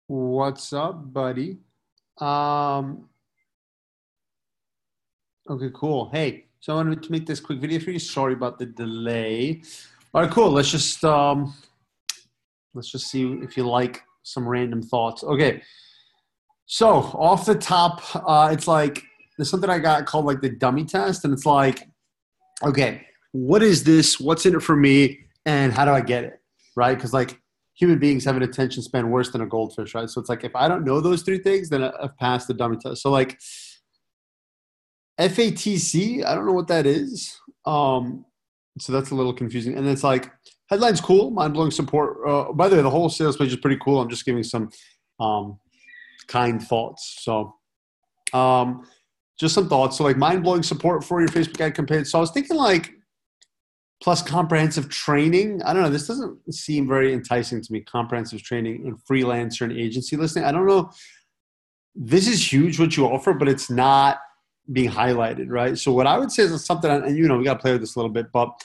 What's up, buddy? Um, okay, cool. Hey, so I wanted to make this quick video for you. Sorry about the delay. All right, cool. Let's just see if you like some random thoughts. Okay, so off the top, it's like there's something I got called like the dummy test, and it's like, okay, what is this? What's in it for me? And how do I get it? Right? Because like human beings have an attention span worse than a goldfish, right? So it's like if I don't know those three things, then I've passed the dummy test. So like FATC, I don't know what that is. So that's a little confusing. And it's like headline's cool, mind blowing support. By the way, the whole sales page is pretty cool. I'm just giving some um, kind thoughts. So just some thoughts. So like mind blowing support for your Facebook ad campaign. So I was thinking like plus comprehensive training. I don't know. This doesn't seem very enticing to me. Comprehensive training and freelancer and agency listing. I don't know. This is huge what you offer, but it's not being highlighted, right? So what I would say is something, and we got to play with this a little bit, but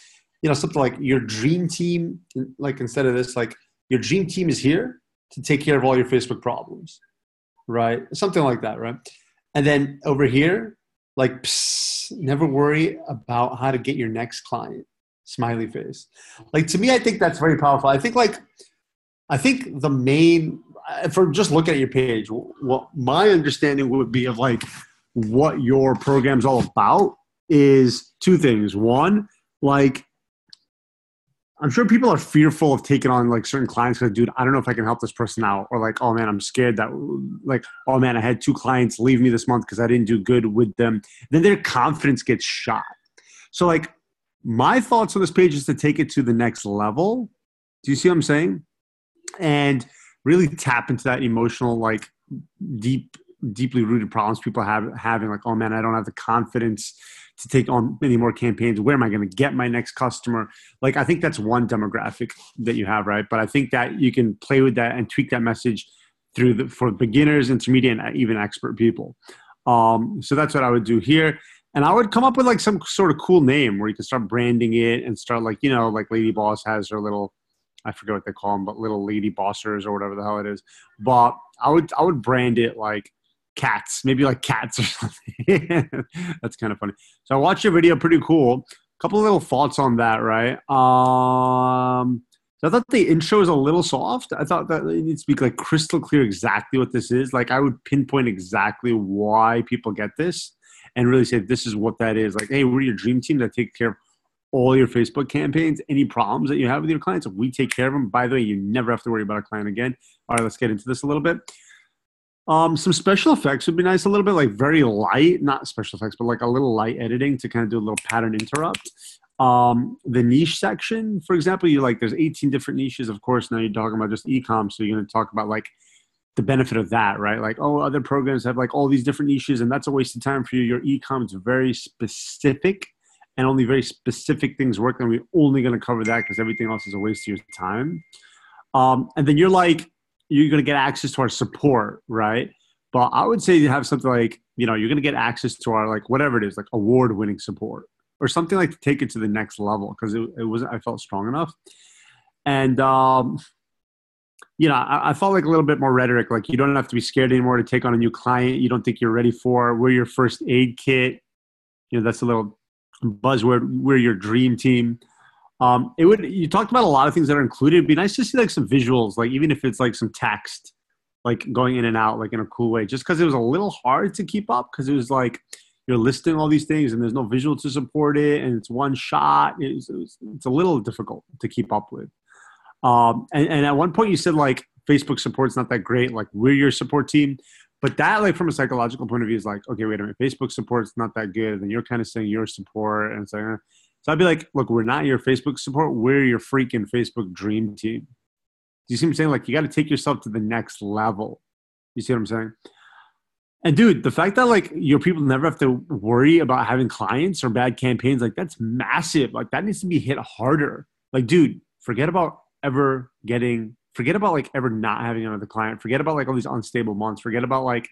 something like your dream team, like instead of this, like your dream team is here to take care of all your Facebook problems, right? Something like that, right? And then over here, like, never worry about how to get your next client. Smiley face. Like to me, I think that's very powerful. I think the main, for just looking at your page, what my understanding would be of like what your program's all about is two things. One, like I'm sure people are fearful of taking on like certain clients because, dude, I don't know if I can help this person out, or like, oh man, I'm scared that like, oh man, I had two clients leave me this month because I didn't do good with them. Then their confidence gets shot. So like my thoughts on this page is to take it to the next level. Do you see what I'm saying? And really tap into that emotional, like deeply rooted problems people having like, oh man, I don't have the confidence to take on any more campaigns. Where am I going to get my next customer? Like, I think that's one demographic that you have, right? But I think that you can play with that and tweak that message for beginners, intermediate, and even expert people. So that's what I would do here. And I would come up with like some sort of cool name where you can start branding it and start like, like Lady Boss has her little, I forget what they call them, but little lady bossers or whatever the hell it is. But I would brand it like cats, maybe like cats or something. That's kind of funny. So I watched your video, pretty cool. A couple of little thoughts on that, right? So I thought the intro is a little soft. I thought that it needs to be like crystal clear exactly what this is. Like I would pinpoint exactly why people get this and really say this is what that is. Like, hey, we're your dream team that take care of all your Facebook campaigns. Any problems that you have with your clients, we take care of them. By the way, you never have to worry about a client again. All right, let's get into this a little bit. Some special effects would be nice, a little bit like very light, not special effects, but like a little light editing to kind of do a little pattern interrupt. The niche section, for example, there's 18 different niches. Of course, now you're talking about just e-com. So you're going to talk about like the benefit of that, right? Like, oh, other programs have like all these different niches and that's a waste of time for you. Your e-com is very specific and only very specific things work. And we're only going to cover that because everything else is a waste of your time. And then you're going to get access to our support, right? But I would say you have something like, you're going to get access to our, like, whatever it is, like award-winning support or something like to take it to the next level because it wasn't, I felt strong enough. And, I felt like a little bit more rhetoric, like you don't have to be scared anymore to take on a new client you don't think you're ready for. We're your first aid kit. That's a little buzzword. We're your dream team. You talked about a lot of things that are included. It'd be nice to see like some visuals, like even if it's like some text, like going in and out, like in a cool way, just because it was a little hard to keep up because it was like you're listing all these things and there's no visual to support it and it's one shot. It's a little difficult to keep up with. And at one point you said like Facebook support's not that great. Like we're your support team. But that, like, from a psychological point of view is like, okay, wait a minute, Facebook support's not that good. And you're kind of saying your support. And so I'd be like, look, we're not your Facebook support. We're your freaking Facebook dream team. Do you see what I'm saying? Like, you got to take yourself to the next level. You see what I'm saying? And dude, the fact that like your people never have to worry about having clients or bad campaigns, like that's massive. Like that needs to be hit harder. Like, dude, forget about like ever not having another client. Forget about like all these unstable months. Forget about like,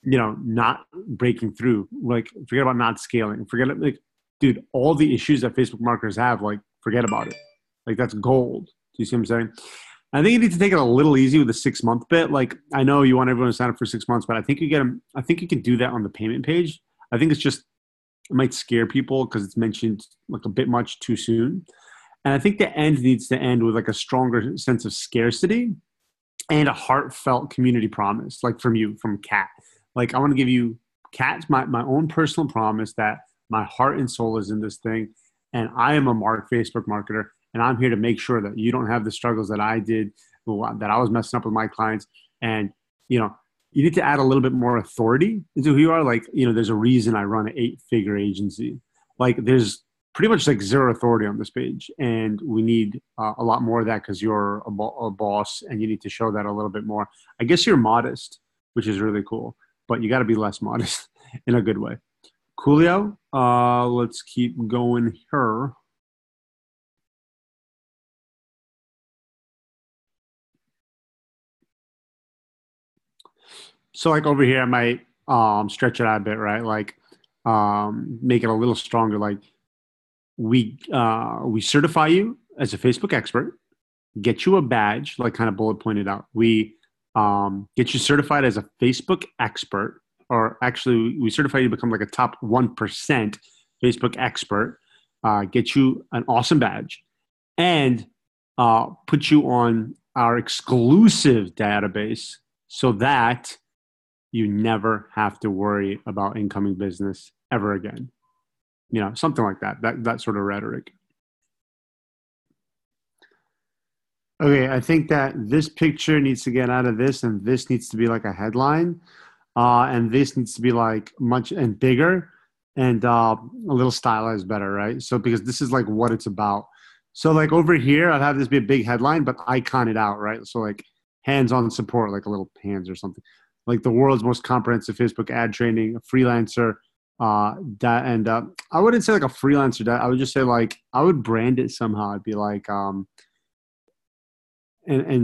not breaking through. Like forget about not scaling. Forget it. Like, dude, all the issues that Facebook marketers have, like forget about it. Like that's gold. Do you see what I'm saying? I think you need to take it a little easy with the 6-month bit. Like, I know you want everyone to sign up for 6 months, but I think you get them. I think you can do that on the payment page. I think it's just, it might scare people because it's mentioned like a bit much too soon. And I think the end needs to end with like a stronger sense of scarcity and a heartfelt community promise, like from you, from Kat. Like, I want to give you, Kat's my own personal promise that my heart and soul is in this thing. And I am a Facebook marketer. And I'm here to make sure that you don't have the struggles that I did, that I was messing up with my clients. And, you know, you need to add a little bit more authority into who you are. Like, you know, there's a reason I run an 8-figure agency. Like, there's pretty much like zero authority on this page. And we need a lot more of that because you're a boss and you need to show that a little bit more. I guess you're modest, which is really cool, but you got to be less modest in a good way. Coolio, let's keep going here. So like over here, I might stretch it out a bit, right? Like make it a little stronger. Like we certify you as a Facebook expert, get you a badge, like kind of bullet pointed out. We get you certified as a Facebook expert, or actually we certify you to become like a top 1% Facebook expert, get you an awesome badge, and put you on our exclusive database so that you never have to worry about incoming business ever again. You know, something like that, that sort of rhetoric. Okay, I think that this picture needs to get out of this, and this needs to be like a headline, and this needs to be like much and bigger and a little stylized better, right? So because this is like what it's about. So like over here, I'd have this be a big headline, but icon it out, right? So like hands-on support, like a little hands or something. Like the world's most comprehensive Facebook ad training, a freelancer, I wouldn't say like a freelancer. I would just say like I would brand it somehow. I'd be like, and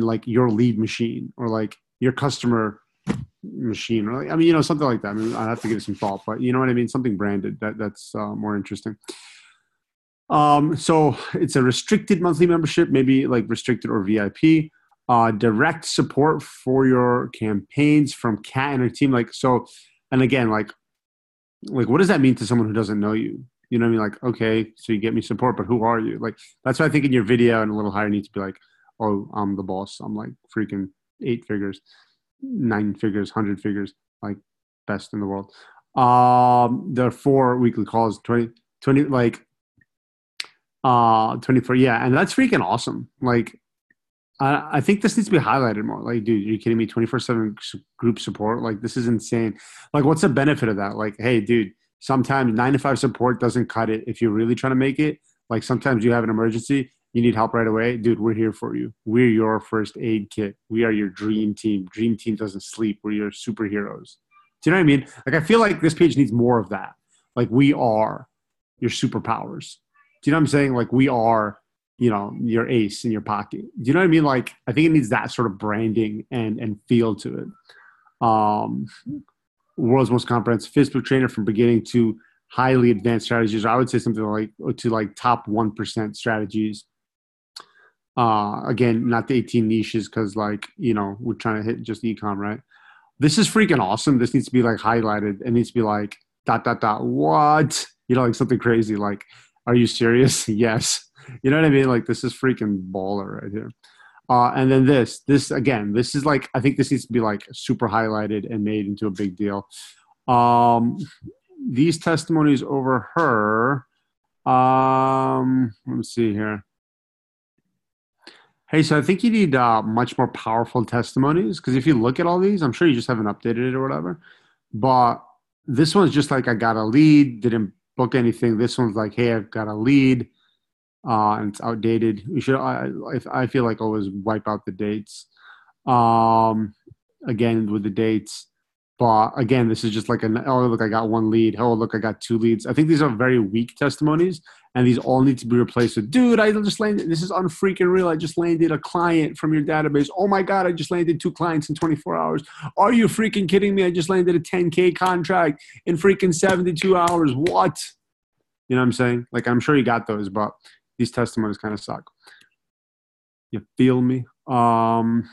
like your lead machine or like your customer machine, or like, I mean, you know, something like that. I mean, I have to give it some thought, but you know what I mean. Something branded that's more interesting. So it's a restricted monthly membership, maybe like restricted or VIP. Direct support for your campaigns from Kat and her team. Like, so, and again, like what does that mean to someone who doesn't know you? You know what I mean? Like, okay, so you get me support, but who are you? Like, that's why I think in your video and a little higher needs to be like, oh, I'm the boss. I'm like freaking 8 figures, 9 figures, 100 figures, like best in the world. There are 4 weekly calls, 20 like, 24. Yeah. And that's freaking awesome. Like, I think this needs to be highlighted more. Like, dude, are you kidding me? 24/7 group support. Like, this is insane. Like, what's the benefit of that? Like, hey, dude, sometimes 9 to 5 support doesn't cut it if you're really trying to make it. Like, sometimes you have an emergency, you need help right away. Dude, we're here for you. We're your first aid kit. We are your dream team. Dream team doesn't sleep. We're your superheroes. Do you know what I mean? Like, I feel like this page needs more of that. Like, we are your superpowers. Do you know what I'm saying? Like, we are, you know, your ace in your pocket. Do you know what I mean? Like, I think it needs that sort of branding and feel to it. World's most comprehensive Facebook trainer from beginning to highly advanced strategies. I would say something like to like top 1% strategies. Again, not the 18 niches because like, you know, we're trying to hit just ecom, right? This is freaking awesome. This needs to be like highlighted. It needs to be like ... what? You know, like something crazy. Like, are you serious? Yes. You know what I mean? Like, this is freaking baller right here. And then this again, this is like, I think this needs to be like super highlighted and made into a big deal. These testimonies over her, let me see here. Hey, so I think you need much more powerful testimonies because if you look at all these, I'm sure you just haven't updated it or whatever. But this one's just like, I got a lead, didn't book anything. This one's like, hey, I've got a lead. And it's outdated. We should. I feel like always wipe out the dates. Again with the dates, but again, this is just like oh look, I got 1 lead. Oh look, I got 2 leads. I think these are very weak testimonies, and these all need to be replaced with, dude, I just landed. This is unfreaking real. I just landed a client from your database. Oh my god, I just landed 2 clients in 24 hours. Are you freaking kidding me? I just landed a 10K contract in freaking 72 hours. What? You know what I'm saying? Like, I'm sure you got those, but these testimonies kind of suck. You feel me? Um,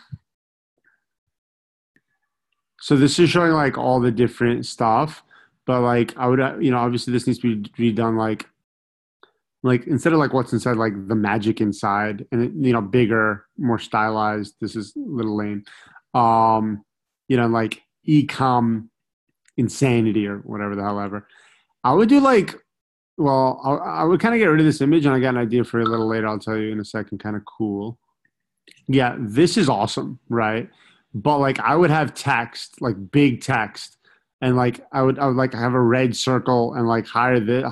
so this is showing like all the different stuff, but like I would, obviously this needs to be done like instead of like what's inside, like the magic inside, and bigger, more stylized. This is a little lame. Um, like ecom insanity or whatever the hell ever. I would do like, well, I would kind of get rid of this image, and I got an idea for a little later. I'll tell you in a second. Kind of cool. Yeah, this is awesome, right? But like I would have text, like big text, and like I would like have a red circle and like hire this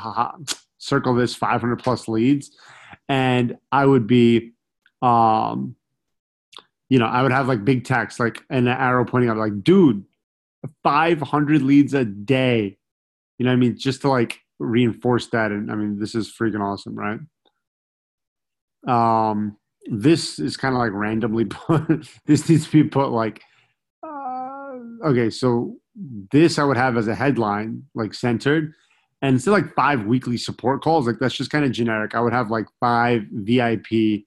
circle this 500 plus leads, and I would be, um, I would have like big text, like an arrow pointing up, like, dude, 500 leads a day. You know what I mean? Just to like reinforce that, and I mean, this is freaking awesome, right? This is kind of like randomly put. This needs to be put like, okay, so this I would have as a headline, like centered, and instead of like 5 weekly support calls, like that's just kind of generic. I would have like 5 VIP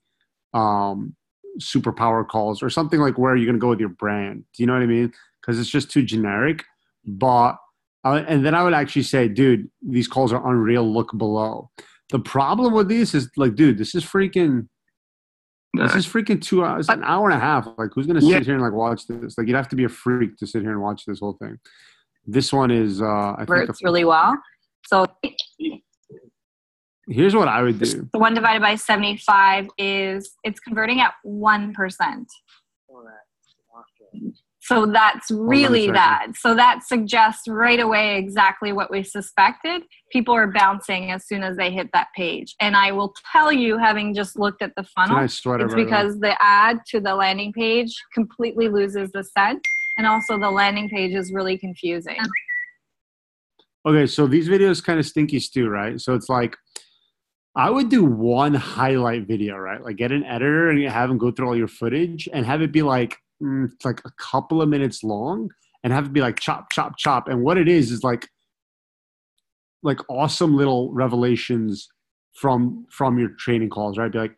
um, superpower calls or something like where you're going to go with your brand. Do you know what I mean? Because it's just too generic. But and then I would actually say, dude, these calls are unreal. Look below. The problem with these is like, dude, this is freaking 2 hours, an hour and a half. Like, who's gonna sit here and like watch this? Like, you'd have to be a freak to sit here and watch this whole thing. This one is, I think, Works really well. So here's what I would do. the 1 divided by 75 is it's converting at 1%. So that's really that. So that suggests right away exactly what we suspected. People are bouncing as soon as they hit that page. And I will tell you, having just looked at the funnel, it's because the ad to the landing page completely loses the scent. And also the landing page is really confusing. Okay, so these videos kind of stinky stew, right? So it's like, I would do one highlight video, right? Like get an editor and have them go through all your footage and have it be like, it's like a couple of minutes long, and have it be like chop, chop, chop. And what it is like awesome little revelations from your training calls, right? Be like,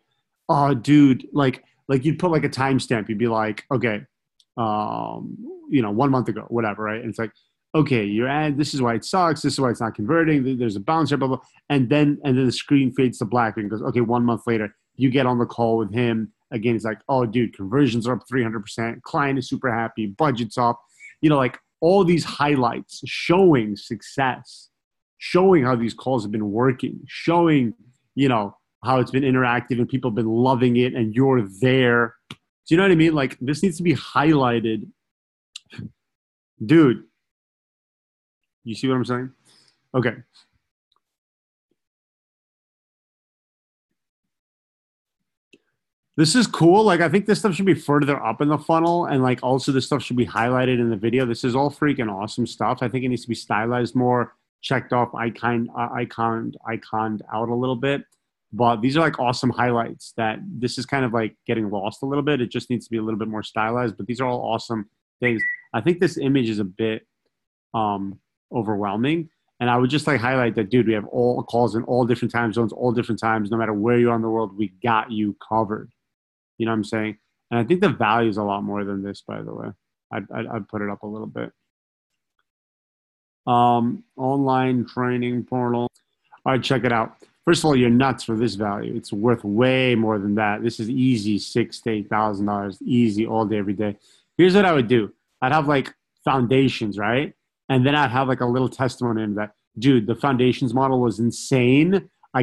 oh, dude, like you'd put like a timestamp. You'd be like, okay, 1 month ago, whatever, right? And it's like, okay, your ad, this is why it sucks. This is why it's not converting. There's a bounce here, blah, blah. And then the screen fades to black and goes, okay, 1 month later, you get on the call with him. Again, it's like, oh, dude, conversions are up 300%. Client is super happy. Budget's up. Like all these highlights showing success, showing how these calls have been working, showing, how it's been interactive and people have been loving it and you're there. Do you know what I mean? Like this needs to be highlighted. Dude, you see what I'm saying? Okay. This is cool. Like, I think this stuff should be further up in the funnel, and like also this stuff should be highlighted in the video. This is all freaking awesome stuff. I think it needs to be stylized more, checked off, iconed out a little bit. But these are like awesome highlights that this is kind of like getting lost a little bit. It just needs to be a little bit more stylized, but these are all awesome things. I think this image is a bit overwhelming. And I would just like highlight that, dude, we have all calls in all different time zones, all different times, no matter where you are in the world, we got you covered. You know what I'm saying? And I think the value is a lot more than this, by the way. I'd put it up a little bit. Online training portal. All right, check it out. First of all, you're nuts for this value. It's worth way more than that. This is easy, $6,000 to $8,000, easy all day, every day. Here's what I would do. I'd have like foundations, right? And then I'd have like a little testimony in that, dude, the foundations model was insane. I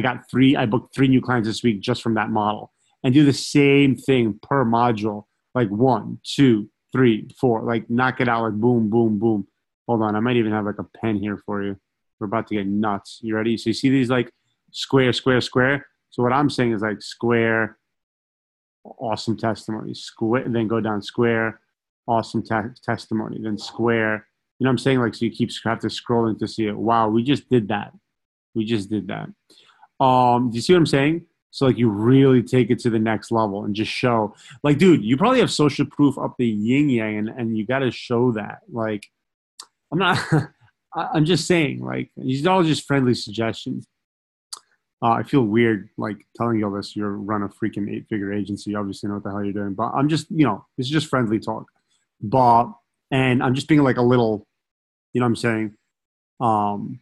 booked 3 new clients this week just from that model. And do the same thing per module, like 1, 2, 3, 4, like knock it out, like boom, boom, boom. Hold on, I might even have like a pen here for you. We're about to get nuts. You ready? So you see these like square, square, square. So what I'm saying is like square, awesome testimony, square, then go down square, awesome testimony, then square. You know what I'm saying? Like, so you have to scrolling to see it. Wow, we just did that. We just did that. Do you see what I'm saying? So like you really take it to the next level and just show, like, dude, you probably have social proof up the yin yang, and you got to show that. Like, I'm not, I'm just saying, like, these are all just friendly suggestions. I feel weird like telling you all this. You run a freaking 8-figure agency. You obviously know what the hell you're doing. But I'm just, this is just friendly talk. But and I'm just being like a little, you know what I'm saying? Um,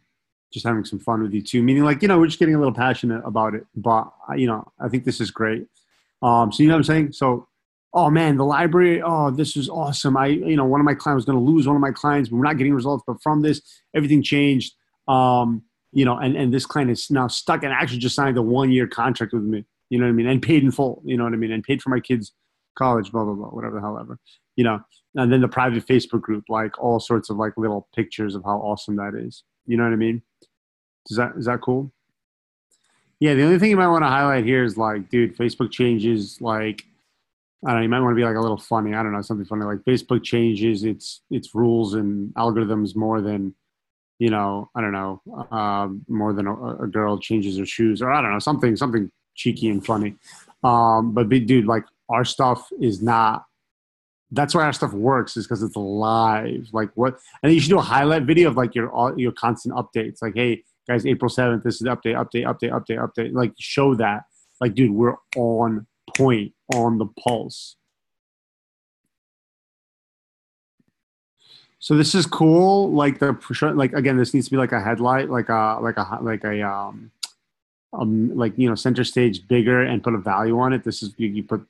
just having some fun with you too. Meaning like, we're just getting a little passionate about it. But I think this is great. So you know what I'm saying? So, oh man, the library, oh, this is awesome. One of my clients was going to lose one of my clients, but we're not getting results. But from this, everything changed. And this client is now stuck and actually just signed a 1-year contract with me. You know what I mean? And paid in full. You know what I mean? And paid for my kids' college, blah, blah, blah, whatever the hell ever. And then the private Facebook group, like all sorts of like little pictures of how awesome that is. You know what I mean? Is that cool? Yeah, the only thing you might want to highlight here is like, dude, Facebook changes like I don't know, you might want to be like a little funny. I don't know, something funny like Facebook changes its rules and algorithms more than, I don't know, more than a girl changes her shoes or I don't know, something cheeky and funny. But dude, like our stuff is not. That's why our stuff works is because it's live. Like what? And you should do a highlight video of like your constant updates. Like, hey guys, April 7th, this is the update. Like show that. Like, dude, we're on point, on the pulse. So this is cool. Like again, this needs to be like a headlight, center stage bigger and put a value on it. This is you put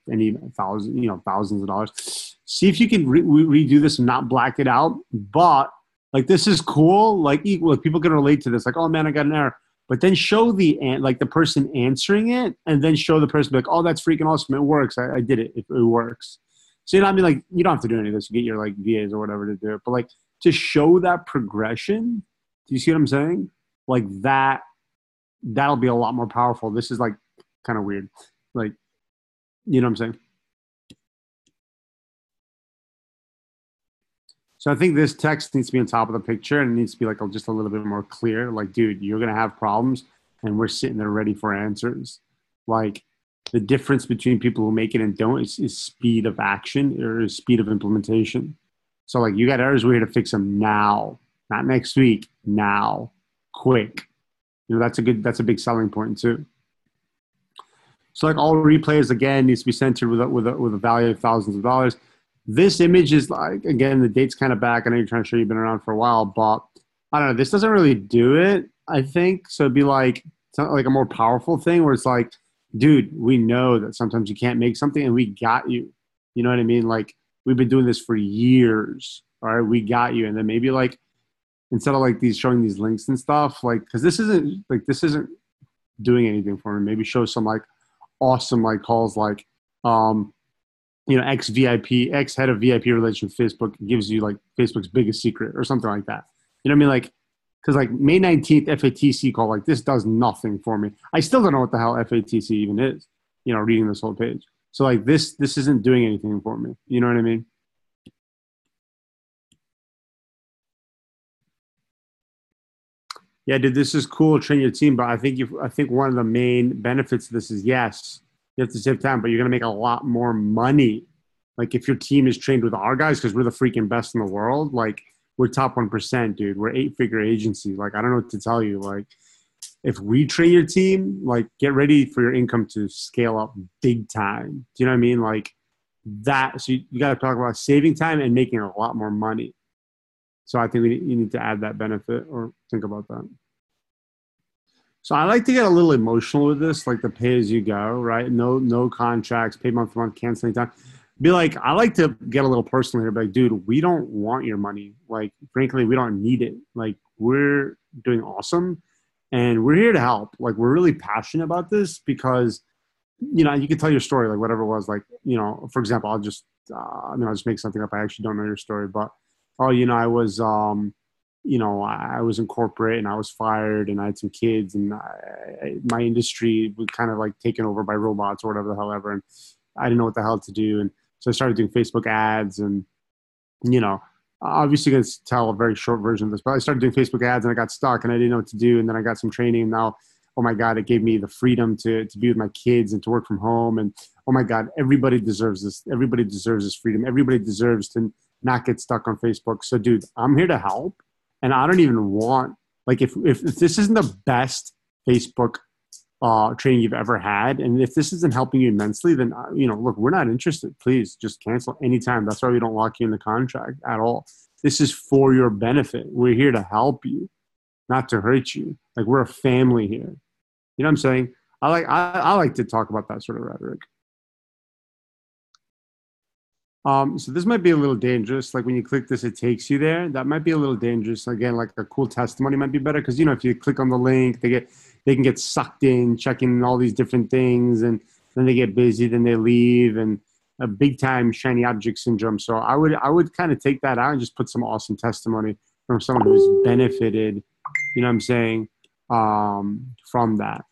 thousands of dollars. See if you can redo this and not black it out. But like this is cool. Like people can relate to this. Like, oh man, I got an error. But then show the person answering it, and then show the person like, oh, that's freaking awesome. It works. I did it. It works. So I mean, like you don't have to do any of this. You get your like VAs or whatever to do it. But like to show that progression. Do you see what I'm saying? Like that. That'll be a lot more powerful. This is like kind of weird. Like, you know what I'm saying? So I think this text needs to be on top of the picture and it needs to be like just a little bit more clear. Like, dude, you're going to have problems and we're sitting there ready for answers. Like the difference between people who make it and don't is speed of action or speed of implementation. So like you got errors, we're here to fix them now, not next week, now, quick. That's a big selling point too. So like all replays again needs to be centered with a value of thousands of dollars. This image is like, again, the date's kind of back. I know you're trying to show you've been around for a while, but I don't know. This doesn't really do it, I think. So it'd be like, it's not like a more powerful thing where it's like, dude, we know that sometimes you can't make something and we got you. You know what I mean? Like we've been doing this for years. All right. We got you. And then maybe like, instead of like showing these links and stuff, like, cause this isn't doing anything for me. Maybe show some like awesome, like calls, like, ex head of VIP relations with Facebook gives you like Facebook's biggest secret or something like that. You know what I mean? Like, cause like May 19th FATC call, like this does nothing for me. I still don't know what the hell FATC even is, reading this whole page. So like this isn't doing anything for me. You know what I mean? Yeah, dude, this is cool. Train your team, but I think one of the main benefits of this is yes, you have to save time, but you're gonna make a lot more money. Like if your team is trained with our guys, because we're the freaking best in the world. Like we're top 1%, dude. We're 8-figure agency. Like I don't know what to tell you. Like if we train your team, like get ready for your income to scale up big time. Do you know what I mean? Like that. So you got to talk about saving time and making a lot more money. So I think you need to add that benefit or think about that. So I like to get a little emotional with this, like the pay as you go, right? No contracts, pay month to month, cancel anytime. Be like, I like to get a little personal here, but like, dude, we don't want your money. Like, frankly, we don't need it. Like, we're doing awesome and we're here to help. Like, we're really passionate about this because, you can tell your story, like whatever it was, like, for example, I'll just make something up. I actually don't know your story, but I was, I was in corporate and I was fired and I had some kids and my industry was kind of like taken over by robots or whatever the hell ever. And I didn't know what the hell to do. And so I started doing Facebook ads and, obviously going to tell a very short version of this, but I started doing Facebook ads and I got stuck and I didn't know what to do. And then I got some training and now, oh my God, it gave me the freedom to be with my kids and to work from home. And oh my God, everybody deserves this. Everybody deserves this freedom. Everybody deserves to not get stuck on Facebook. So dude, I'm here to help. And I don't even want, like, if this isn't the best Facebook training you've ever had. And if this isn't helping you immensely, then, look, we're not interested. Please just cancel anytime. That's why we don't lock you in the contract at all. This is for your benefit. We're here to help you, not to hurt you. Like, we're a family here. You know what I'm saying? I like to talk about that sort of rhetoric. So this might be a little dangerous. Like when you click this, it takes you there. That might be a little dangerous. Again, like a cool testimony might be better because, if you click on the link, they can get sucked in, checking all these different things, and then they get busy, then they leave, and a big time shiny object syndrome. So I would kind of take that out and just put some awesome testimony from someone who's benefited, you know what I'm saying, from that.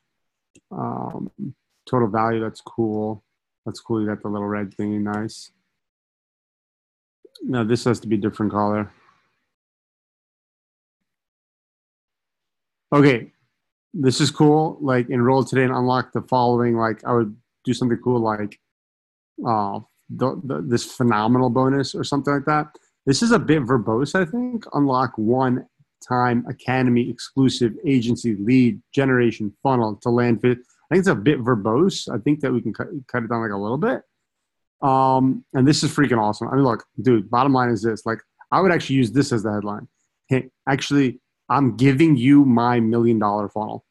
Total value, that's cool. That's cool. You got the little red thingy, nice. No, this has to be a different color. Okay, this is cool. Like, enroll today and unlock the following. Like, I would do something cool like this phenomenal bonus or something like that. This is a bit verbose, I think. Unlock one-time Academy exclusive agency lead generation funnel to land fit. I think it's a bit verbose. I think that we can cut it down like a little bit. And this is freaking awesome. I mean, look, dude, bottom line is this. Like, I would actually use this as the headline. Hey, actually, I'm giving you my $1 million funnel.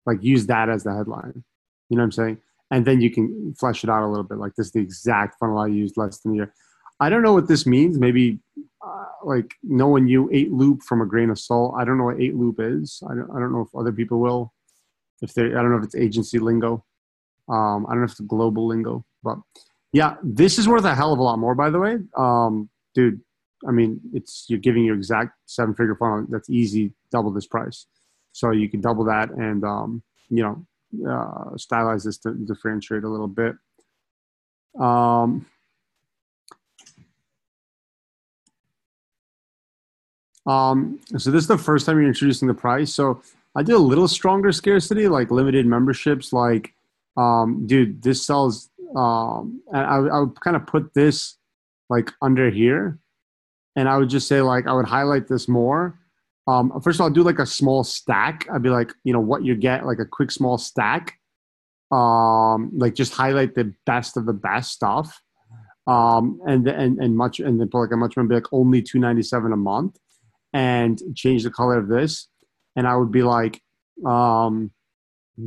Like, use that as the headline. You know what I'm saying? And then you can flesh it out a little bit. Like, this is the exact funnel I used less than a year. I don't know what this means. Maybe like knowing you 8-loop from a grain of salt. I don't know what 8-loop is. I don't know if other people will. I don't know if it's agency lingo. I don't know if it's global lingo, but yeah, this is worth a hell of a lot more, by the way. Dude, I mean, you're giving your exact 7-figure funnel. That's easy, double this price. So you can double that and, stylize this to differentiate a little bit. So this is the first time you're introducing the price. So I did a little stronger scarcity, like limited memberships, like, dude, this sells, and I would kind of put this like under here, and I would just say, like, I would highlight this more. First of all, I'll do like a small stack. I'd be like, what you get, like a quick small stack. Like just highlight the best of the best stuff. And then put like a much more, be like only $297 a month, and change the color of this. And I would be like,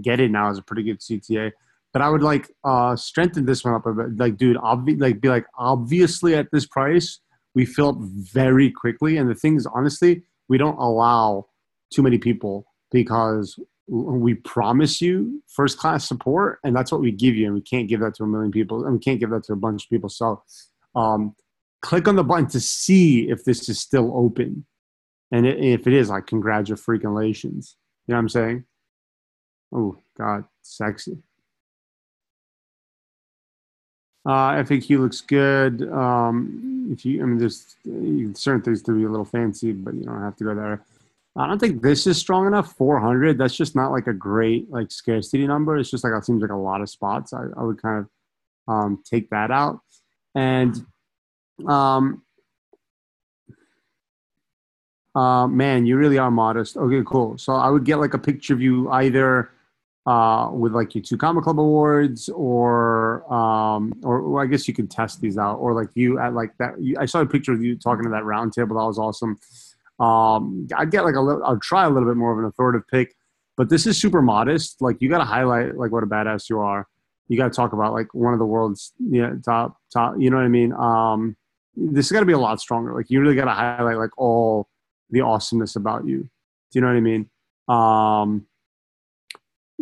get it now is a pretty good CTA. But I would like strengthen this one up a bit. Like, dude, be like, obviously at this price, we fill up very quickly. And the thing is, honestly, we don't allow too many people because we promise you first-class support, and that's what we give you. And we can't give that to 1 million people, and we can't give that to a bunch of people. So click on the button to see if this is still open. And if it is, like, congratulations. You know what I'm saying? Oh, God, sexy. FAQ looks good. There's certain things to be a little fancy, but you don't have to go there. I don't think this is strong enough. 400. That's just not like a great like scarcity number. It's just like it seems like a lot of spots. I would kind of take that out. And man, you really are modest. Okay, cool. So I would get like a picture of you either with like your 2 Comic Club awards, or I guess you could test these out, or like you at like that. I saw a picture of you talking to that round table. That was awesome. I'd get like I'll try a little bit more of an authoritative pick, but this is super modest. Like, you got to highlight like what a badass you are. You got to talk about like one of the world's top, you know what I mean? This has got to be a lot stronger. Like, you really got to highlight like all the awesomeness about you. Do you know what I mean?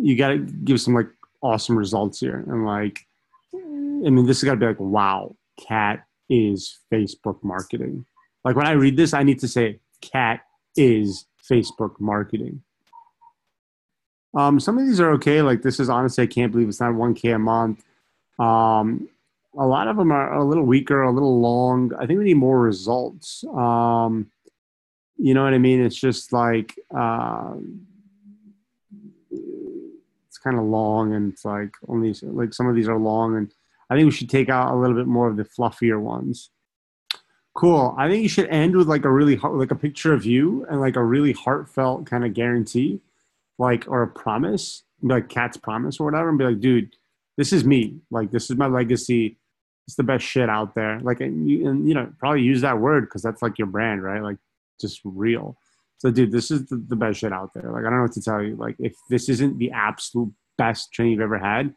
You got to give some like awesome results here. And like, I mean, this has got to be like, wow, Cat is Facebook marketing. Like, when I read this, I need to say Cat is Facebook marketing. Some of these are okay. Like, this is honestly, I can't believe it's not 1K a month. A lot of them are a little weaker, a little long. I think we need more results. You know what I mean? It's just like, it's kind of long, and it's like only like some of these are long, and I think we should take out a little bit more of the fluffier ones. Cool. I think you should end with like a really like a picture of you and like a really heartfelt kind of guarantee, like, or a promise. like Cat's Promise or whatever, and be like, dude, this is me. Like, this is my legacy. It's the best shit out there. Like, and you know, probably use that word because that's like your brand, right? Like, just real. So, dude, this is the best shit out there. Like, I don't know what to tell you. Like, if this isn't the absolute best training you've ever had,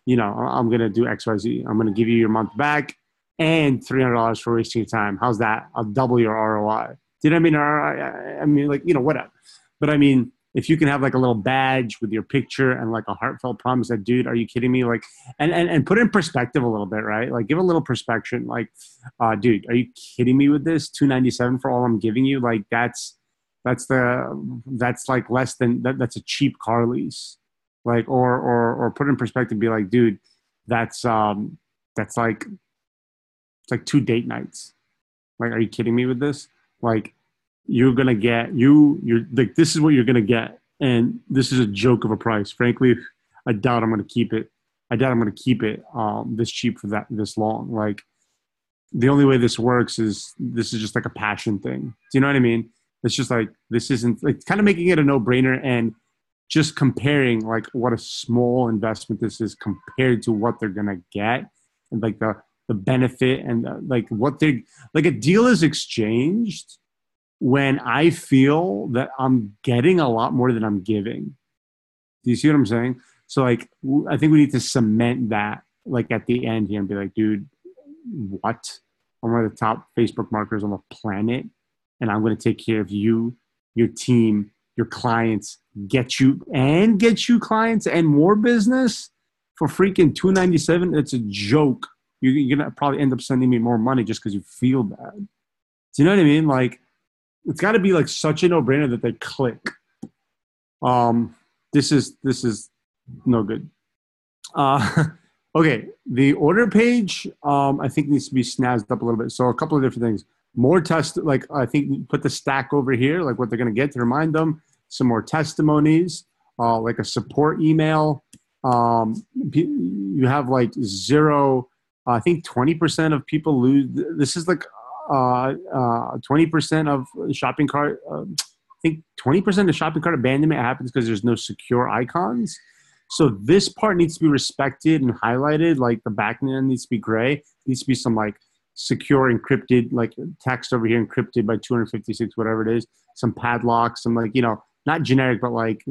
you know, I'm going to do X, Y, Z. I'm going to give you your month back and $300 for wasting your time. How's that? I'll double your ROI. Do you know what I mean? I mean, like, you know, whatever. But I mean, if you can have like a little badge with your picture and like a heartfelt promise that, dude, are you kidding me? Like, and put it in perspective a little bit, right? Like, give a little perspective. Like, dude, are you kidding me with this? $297 for all I'm giving you? Like, that's like less than that. That's a cheap car lease. Like, or put it in perspective, be like, dude, that's like, it's like 2 date nights. Like, are you kidding me with this? Like, you're going to get, you're like, this is what you're going to get. And this is a joke of a price. Frankly, I doubt I'm going to keep it. This cheap for this long. Like, the only way this works is this is just like a passion thing. Do you know what I mean? It's just like, this isn't like kind of making it a no-brainer and just comparing like what a small investment this is compared to what they're going to get and like the benefit and like what they like a deal is exchanged when I feel that I'm getting a lot more than I'm giving. Do you see what I'm saying? So like, I think we need to cement that like at the end here and be like, dude, what? I'm one of the top Facebook marketers on the planet. And I'm going to take care of you, your team, your clients, get you clients and more business for freaking $297. It's a joke. You're going to probably end up sending me more money just because you feel bad. Do you know what I mean? Like, it's got to be like such a no-brainer that they click. This is no good. Okay, the order page I think needs to be snazzed up a little bit. So a couple of different things. More like I think put the stack over here, like what they're going to get to remind them. Some more testimonies, like a support email. You have like zero. I think 20% of people lose. This is like 20% of shopping cart. I think 20% of shopping cart abandonment happens because there's no secure icons. So this part needs to be respected and highlighted. Like the back end needs to be gray. It needs to be some like secure encrypted, like text over here encrypted by 256, whatever it is. Some padlocks, some like, you know, not generic, but like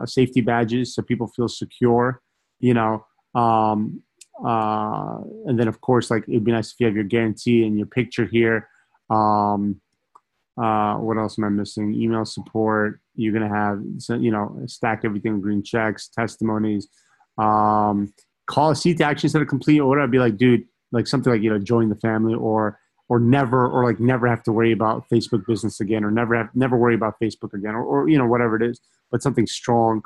safety badges so people feel secure, you know. And then of course, like it'd be nice if you have your guarantee and your picture here. What else am I missing? Email support. You're going to have, you know, stack everything, green checks, testimonies, call a seat to action instead of complete order. I'd be like, dude, like something like, you know, join the family or never have to worry about Facebook business again, or never worry about Facebook again, or, you know, whatever it is, but something strong.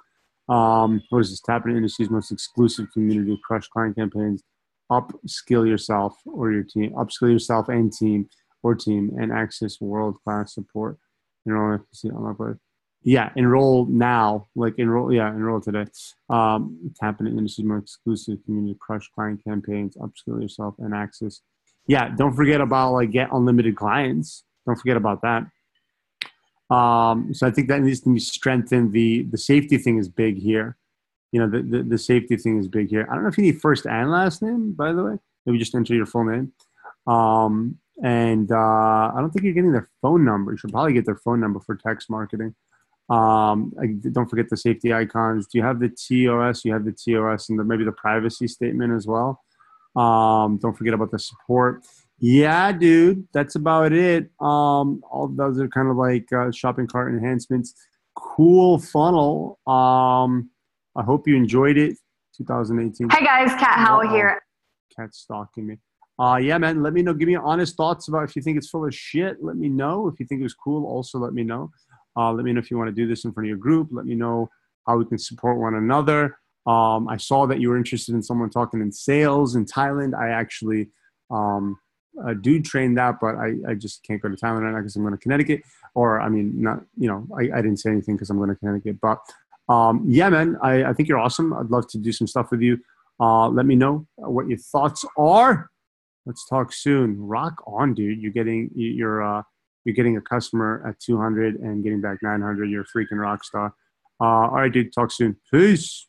What is this? Tap into industry's most exclusive community, crush client campaigns, upskill yourself or your team, upskill yourself and team, and access world-class support. Enroll now, like enroll today. Tap into industry's most exclusive community, crush client campaigns, upskill yourself and access. Yeah, don't forget about like get unlimited clients. Don't forget about that. So I think that needs to be strengthened. The safety thing is big here. You know, the safety thing is big here. I don't know if you need first and last name, by the way. Maybe just enter your full name. And I don't think you're getting their phone number. You should probably get their phone number for text marketing. Don't forget the safety icons. Do you have the TOS? You have the TOS and maybe the privacy statement as well. Don't forget about the support. Yeah, dude, that's about it. All those are kind of like shopping cart enhancements. Cool funnel. I hope you enjoyed it. 2018. Hey guys, Kat Howell here. Cat's stalking me. Yeah, man, let me know. Give me honest thoughts about if you think it's full of shit. Let me know. If you think it was cool, also let me know. Let me know if you want to do this in front of your group. Let me know how we can support one another. I saw that you were interested in someone talking in sales in Thailand. I actually do train that, but I just can't go to Thailand right now because I'm going to Connecticut. Or, I mean, not, you know, I didn't say anything because I'm going to Connecticut. But, yeah, man, I think you're awesome. I'd love to do some stuff with you. Let me know what your thoughts are. Let's talk soon. Rock on, dude. You're getting a customer at 200 and getting back 900. You're a freaking rock star. All right, dude. Talk soon. Peace.